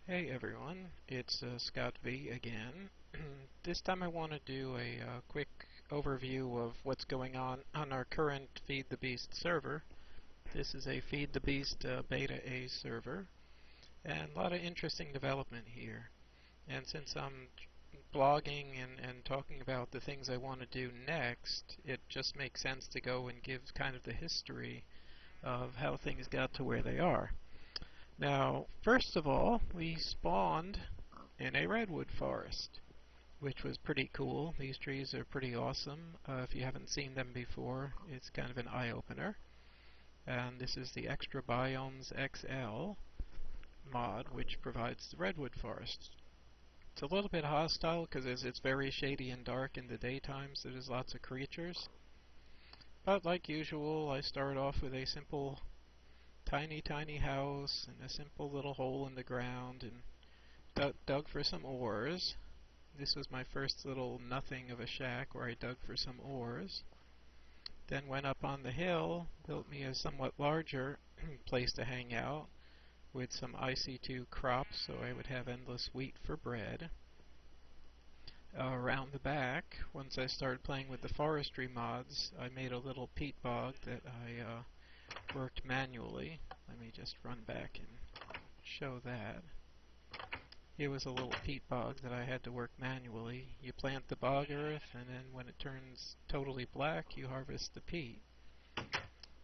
Hey everyone, it's Scott V again. This time I want to do a quick overview of what's going on our current Feed the Beast server. This is a Feed the Beast Beta A server, and a lot of interesting development here. And since I'm blogging and talking about the things I want to do next, it just makes sense to go and give kind of the history of how things got to where they are. Now, first of all, we spawned in a redwood forest, which was pretty cool. These trees are pretty awesome. If you haven't seen them before, it's kind of an eye-opener. And this is the Extra Biomes XL mod, which provides the redwood forest. It's a little bit hostile because it's very shady and dark in the daytime, so there's lots of creatures. But like usual, I start off with a simple tiny house and a simple little hole in the ground and dug for some ores. This was my first little nothing of a shack where I dug for some ores. Then went up on the hill, built me a somewhat larger place to hang out with some IC2 crops so I would have endless wheat for bread. Around the back, once I started playing with the forestry mods, I made a little peat bog that I worked manually. Let me just run back and show that. Here was a little peat bog that I had to work manually. You plant the bog earth, and then when it turns totally black, you harvest the peat.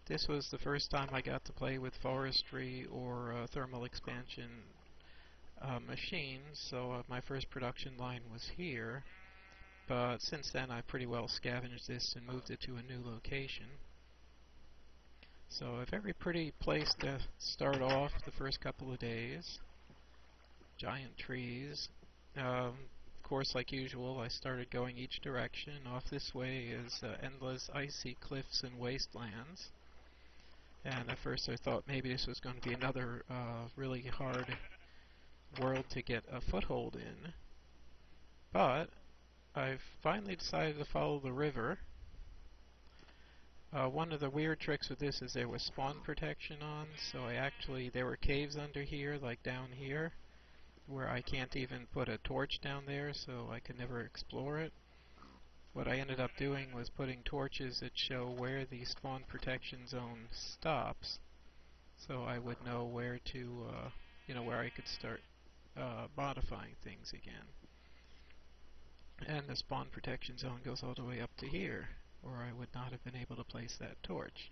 This was the first time I got to play with forestry or thermal expansion machines, so my first production line was here. But since then, I pretty well scavenged this and moved it to a new location. So a very pretty place to start off the first couple of days. Giant trees. Of course, like usual, I started going each direction. Off this way is endless icy cliffs and wastelands. And at first I thought maybe this was going to be another really hard world to get a foothold in. But I've finally decided to follow the river. One of the weird tricks with this is there was spawn protection on, so there were caves under here, like down here, where I can't even put a torch down there, so I could never explore it. What I ended up doing was putting torches that show where the spawn protection zone stops, so I would know where to, where I could start modifying things again. And the spawn protection zone goes all the way up to here, or I would not have been able to place that torch.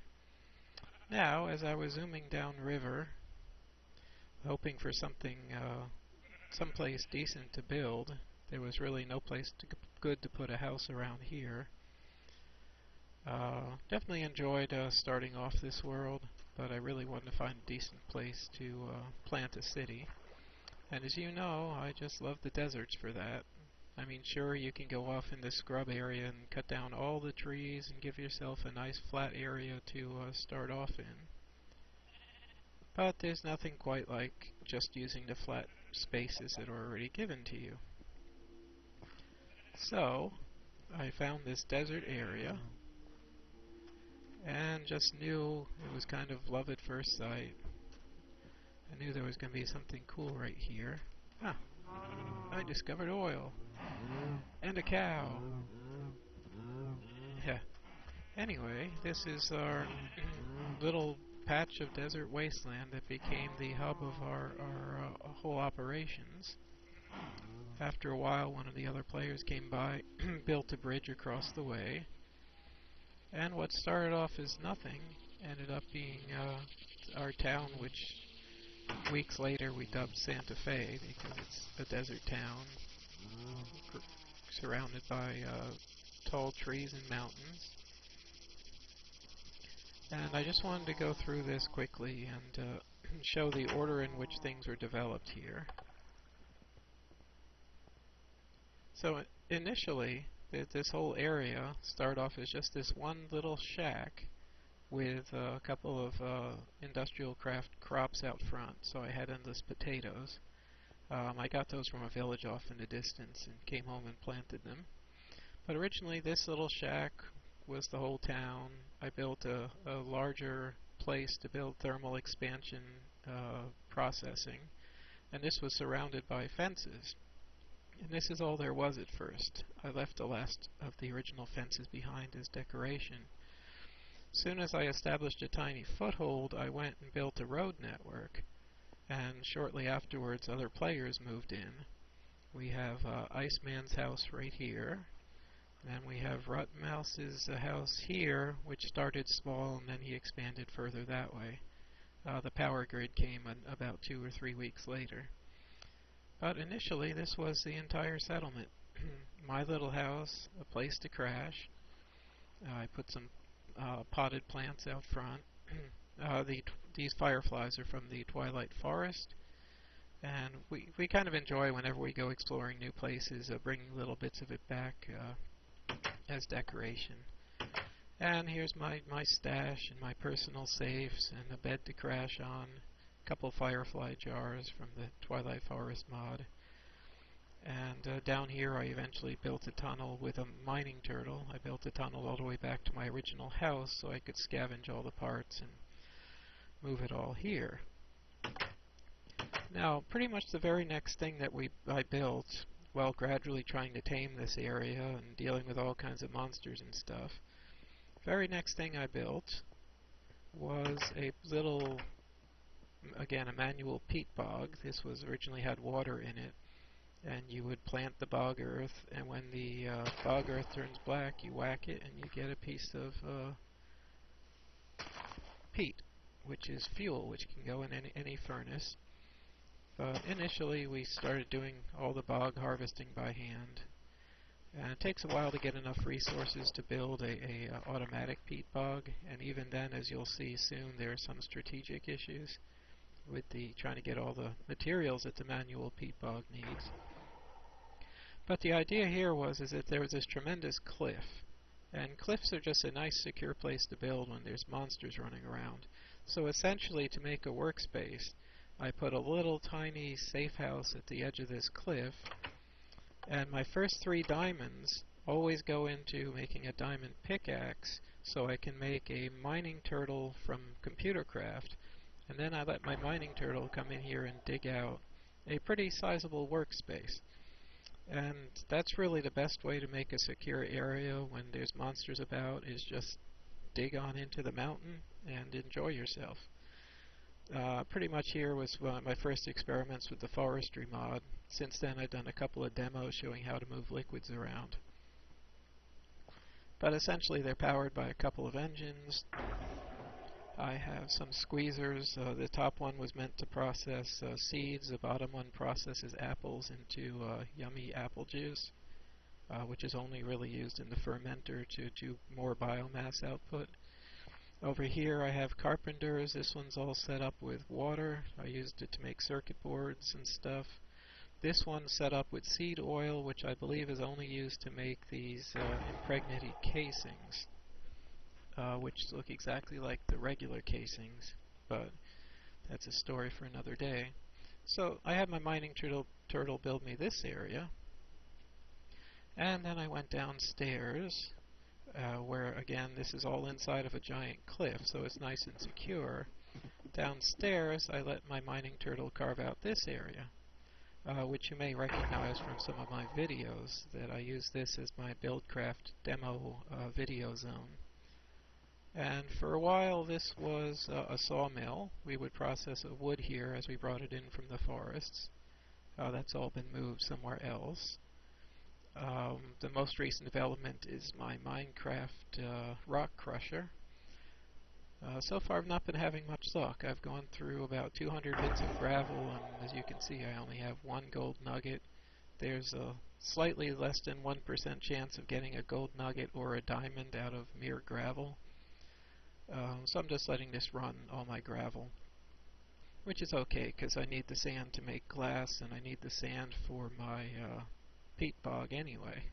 Now, as I was zooming down river, hoping for something, someplace decent to build, there was really no place good to put a house around here. Definitely enjoyed starting off this world, but I really wanted to find a decent place to plant a city. And as you know, I just love the deserts for that. I mean, sure, you can go off in the scrub area and cut down all the trees and give yourself a nice flat area to start off in. But there's nothing quite like just using the flat spaces that are already given to you. So, I found this desert area and just knew it was kind of love at first sight. I knew there was going to be something cool right here. Ah, I discovered oil. And a cow. Yeah. Anyway, this is our little patch of desert wasteland that became the hub of our whole operations. After a while, one of the other players came by, built a bridge across the way, and what started off as nothing ended up being our town, which weeks later we dubbed Santa Fe because it's a desert town surrounded by tall trees and mountains. And I just wanted to go through this quickly and show the order in which things were developed here. So initially, this whole area started off as just this one little shack with a couple of industrial craft crops out front. So I had endless potatoes. I got those from a village off in the distance and came home and planted them. But originally this little shack was the whole town. I built a larger place to build thermal expansion processing. and this was surrounded by fences. And this is all there was at first. I left the last of the original fences behind as decoration. Soon as I established a tiny foothold, I went and built a road network, and shortly afterwards other players moved in. We have Iceman's house right here, and then we have Rutmouse's house here, which started small and then he expanded further that way. The power grid came about 2 or 3 weeks later. But initially this was the entire settlement. My little house, a place to crash. I put some potted plants out front. These fireflies are from the Twilight Forest, and we kind of enjoy whenever we go exploring new places, bringing little bits of it back as decoration. And here's my stash and my personal safes and a bed to crash on, a couple firefly jars from the Twilight Forest mod. And down here I eventually built a tunnel with a mining turtle. I built a tunnel all the way back to my original house so I could scavenge all the parts and move it all here. Now, pretty much the very next thing that I built, while gradually trying to tame this area and dealing with all kinds of monsters and stuff, very next thing I built was a little, again, a manual peat bog. This was originally had water in it, and you would plant the bog earth, and when the bog earth turns black, you whack it and you get a piece of peat, which is fuel, which can go in any furnace. But initially we started doing all the bog harvesting by hand, and it takes a while to get enough resources to build a automatic peat bog, and even then, as you'll see soon, there are some strategic issues with trying to get all the materials that the manual peat bog needs. But the idea here is that there was this tremendous cliff, and cliffs are just a nice secure place to build when there's monsters running around. So essentially, to make a workspace, I put a little tiny safe house at the edge of this cliff, and my first 3 diamonds always go into making a diamond pickaxe so I can make a mining turtle from Computercraft, and then I let my mining turtle come in here and dig out a pretty sizable workspace. And that's really the best way to make a secure area when there's monsters about, is just dig on into the mountain and enjoy yourself. Pretty much here was my first experiments with the forestry mod. Since then I've done a couple of demos showing how to move liquids around. But essentially they're powered by a couple of engines. I have some squeezers. The top one was meant to process seeds. The bottom one processes apples into yummy apple juice, which is only really used in the fermenter to do more biomass output. Over here I have carpenters. This one's all set up with water. I used it to make circuit boards and stuff. This one's set up with seed oil, which I believe is only used to make these impregnated casings, which look exactly like the regular casings, but that's a story for another day. So I had my mining turtle build me this area, and then I went downstairs, where again this is all inside of a giant cliff, so it's nice and secure. Downstairs I let my mining turtle carve out this area, which you may recognize from some of my videos, that I use this as my Buildcraft demo video zone. And for a while this was a sawmill. We would process wood here as we brought it in from the forests. That's all been moved somewhere else. The most recent development is my Minecraft rock crusher. So far I've not been having much luck. I've gone through about 200 bits of gravel, and as you can see I only have 1 gold nugget. There's a slightly less than 1% chance of getting a gold nugget or a diamond out of mere gravel. So I'm just letting this run all my gravel, which is okay because I need the sand to make glass and I need the sand for my peat bog anyway.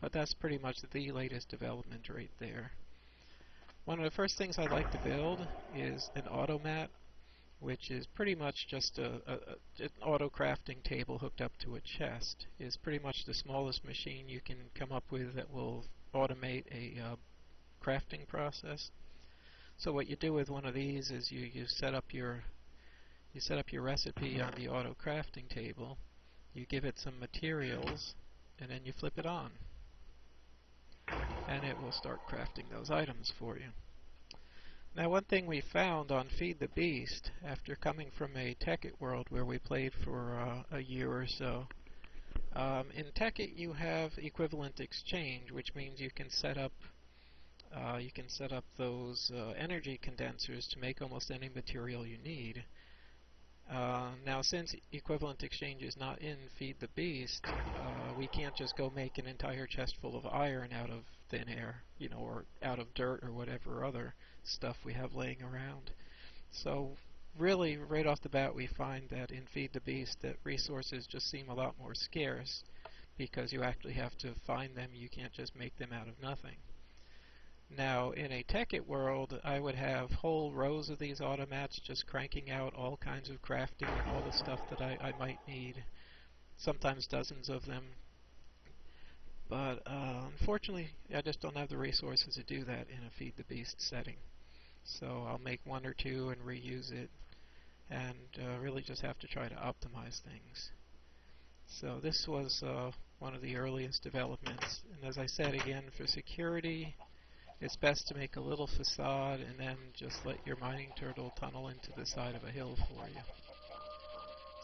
But that's pretty much the latest development right there. One of the first things I like to build is an automat, which is pretty much just an auto crafting table hooked up to a chest. It's pretty much the smallest machine you can come up with that will automate a crafting process. So what you do with one of these is you set up your You set up your recipe on the auto crafting table, you give it some materials, and then you flip it on. And it will start crafting those items for you. Now, one thing we found on Feed the Beast, after coming from a Tekkit world where we played for a year or so, in Tekkit you have equivalent exchange, which means you can set up those energy condensers to make almost any material you need. Now, since equivalent exchange is not in Feed the Beast, we can't just go make an entire chest full of iron out of thin air, or out of dirt or whatever other stuff we have laying around. So really, right off the bat, we find that in Feed the Beast that resources just seem a lot more scarce because you actually have to find them. You can't just make them out of nothing. Now, in a Tekkit world, I would have whole rows of these automats just cranking out all kinds of crafting and all the stuff that I might need, sometimes dozens of them. But unfortunately, I just don't have the resources to do that in a Feed the Beast setting. So I'll make one or two and reuse it, and really just have to try to optimize things. So this was one of the earliest developments. And as I said again, for security, it's best to make a little facade and then just let your mining turtle tunnel into the side of a hill for you.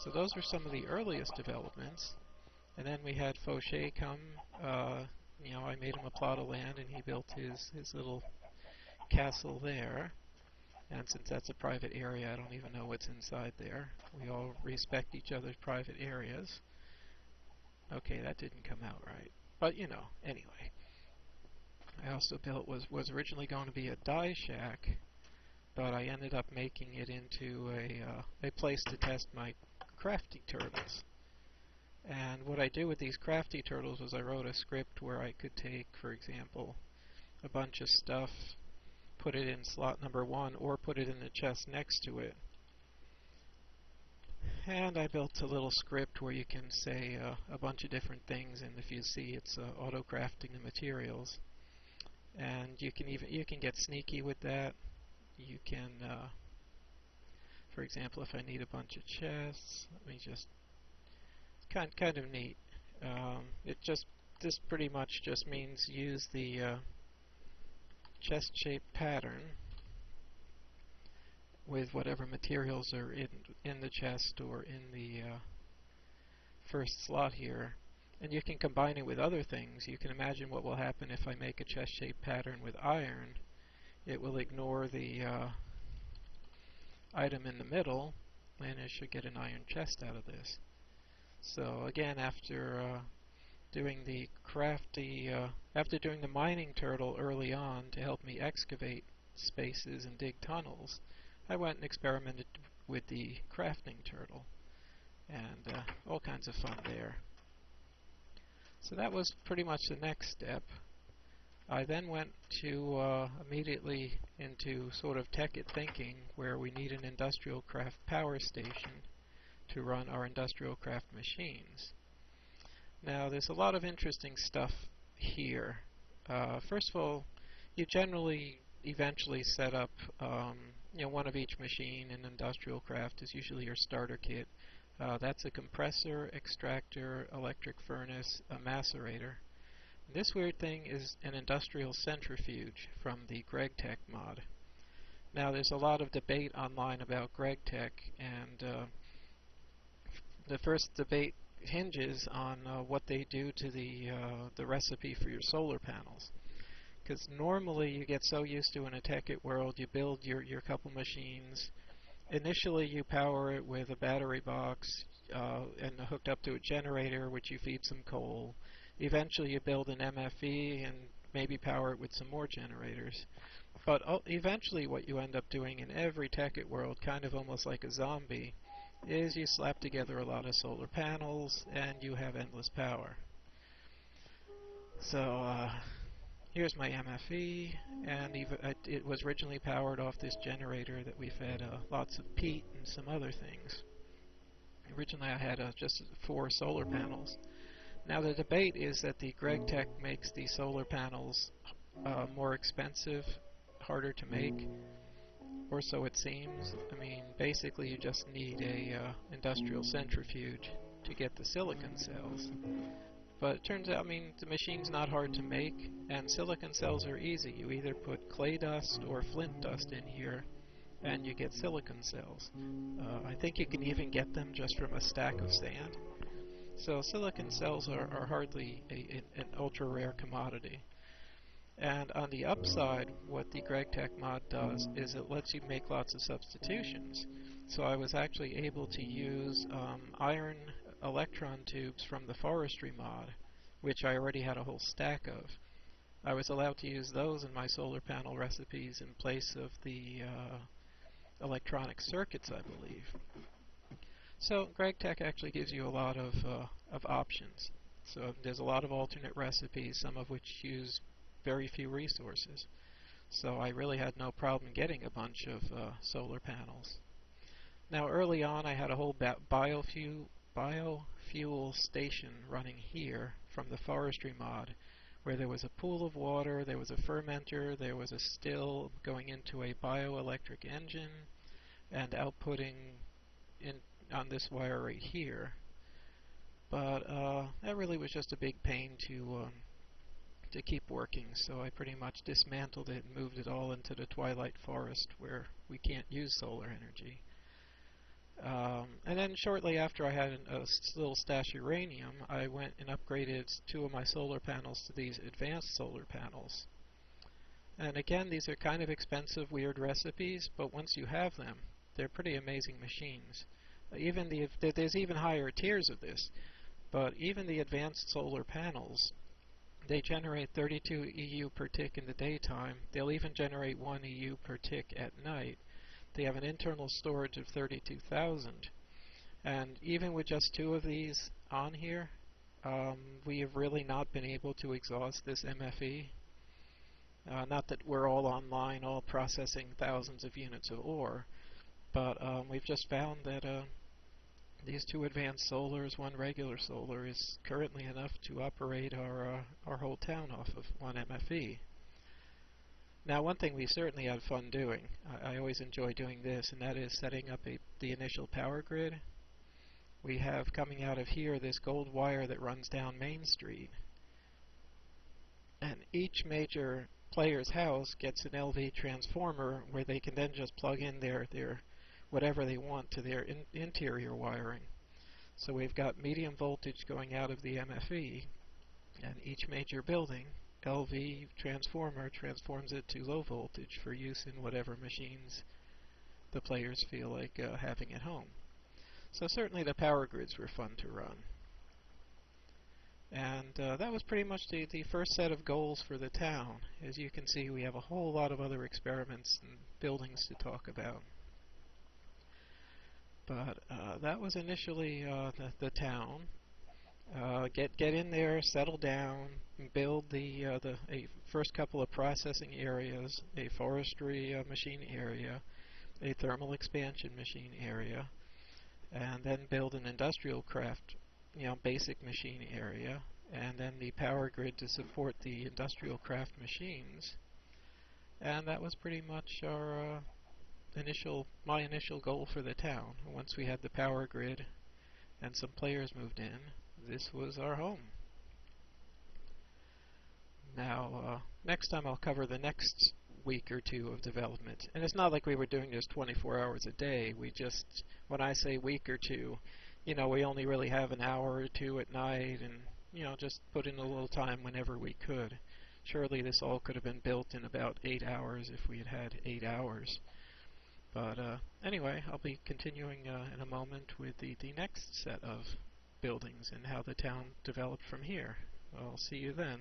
So those were some of the earliest developments. And then we had Fauché come. I made him a plot of land and he built his little castle there. And since that's a private area, I don't even know what's inside there. We all respect each other's private areas. Okay, that didn't come out right. But, anyway. I also built was originally going to be a dye shack, but I ended up making it into a place to test my crafty turtles. And what I do with these crafty turtles was I wrote a script where I could take, for example, a bunch of stuff, put it in slot number 1, or put it in the chest next to it. And I built a little script where you can say a bunch of different things, and if you see, it's auto-crafting the materials. And you can get sneaky with that. You can, for example, if I need a bunch of chests, let me just, it's kind of neat. This pretty much just means use the chest shape pattern with whatever materials are in the chest or in the first slot here. And you can combine it with other things. You can imagine what will happen if I make a chest-shaped pattern with iron. It will ignore the item in the middle, and it should get an iron chest out of this. So again, after doing the mining turtle early on to help me excavate spaces and dig tunnels, I went and experimented with the crafting turtle, and all kinds of fun there. So that was pretty much the next step. I then went to immediately into sort of Tekkit thinking, where we need an industrial craft power station to run our industrial craft machines. Now, there's a lot of interesting stuff here. First of all, you generally eventually set up one of each machine. In industrial craft is usually your starter kit. That's a compressor, extractor, electric furnace, a macerator. This weird thing is an industrial centrifuge from the GregTech mod. Now, there's a lot of debate online about GregTech, and the first debate hinges on what they do to the recipe for your solar panels. Because normally you get so used to in a Tekkit world, you build your couple machines. Initially you power it with a battery box and hooked up to a generator, which you feed some coal. Eventually you build an MFE and maybe power it with some more generators. But eventually what you end up doing in every Tekkit world, kind of almost like a zombie, is you slap together a lot of solar panels and you have endless power. So here's my MFE, and it was originally powered off this generator that we fed lots of peat and some other things. Originally I had just 4 solar panels. Now the debate is that the GregTech makes the solar panels more expensive, harder to make, or so it seems. I mean, basically you just need a industrial centrifuge to get the silicon cells. But it turns out, I mean, the machine's not hard to make, and silicon cells are easy. You either put clay dust or flint dust in here, and you get silicon cells. I think you can even get them just from a stack of sand. So silicon cells are hardly an ultra-rare commodity. And on the upside, what the GregTech mod does is it lets you make lots of substitutions. So I was actually able to use iron electron tubes from the forestry mod, which I already had a whole stack of. I was allowed to use those in my solar panel recipes in place of the electronic circuits, I believe. So GregTech actually gives you a lot of options. So there's a lot of alternate recipes, some of which use very few resources. So I really had no problem getting a bunch of solar panels. Now early on I had a whole biofuel station running here from the forestry mod, where there was a pool of water, there was a fermenter, there was a still going into a bioelectric engine, and outputting on this wire right here. But that really was just a big pain to keep working, so I pretty much dismantled it and moved it all into the Twilight Forest where we can't use solar energy. And then shortly after I had a little stash of uranium, I went and upgraded 2 of my solar panels to these advanced solar panels. And again, these are kind of expensive, weird recipes, but once you have them, they're pretty amazing machines. There's even higher tiers of this, but even the advanced solar panels, they generate 32 EU per tick in the daytime. They'll even generate 1 EU per tick at night. They have an internal storage of 32,000. And even with just 2 of these on here, we have really not been able to exhaust this MFE. Not that we're all online, all processing thousands of units of ore, but we've just found that these 2 advanced solars, 1 regular solar, is currently enough to operate our whole town off of 1 MFE. Now, one thing we certainly had fun doing, I always enjoy doing this, and that is setting up the initial power grid. We have coming out of here this gold wire that runs down Main Street, and each major player's house gets an LV transformer where they can then just plug in their whatever they want to their interior wiring. So we've got medium voltage going out of the MFE, and each major building, LV transformer, transforms it to low voltage for use in whatever machines the players feel like having at home. So certainly the power grids were fun to run. And that was pretty much the first set of goals for the town. As you can see, we have a whole lot of other experiments and buildings to talk about. But that was initially the town. Get in there, settle down, build the first couple of processing areas, a forestry machine area, a thermal expansion machine area, and then build an industrial craft, basic machine area, and then the power grid to support the industrial craft machines. And that was pretty much my initial goal for the town. Once we had the power grid and some players moved in, this was our home. Now, next time I'll cover the next week or 2 of development. And it's not like we were doing this 24 hours a day. When I say week or 2, we only really have an hour or 2 at night, and, just put in a little time whenever we could. Surely this all could have been built in about 8 hours if we had had 8 hours. But anyway, I'll be continuing in a moment with the next set of buildings and how the town developed from here. I'll see you then.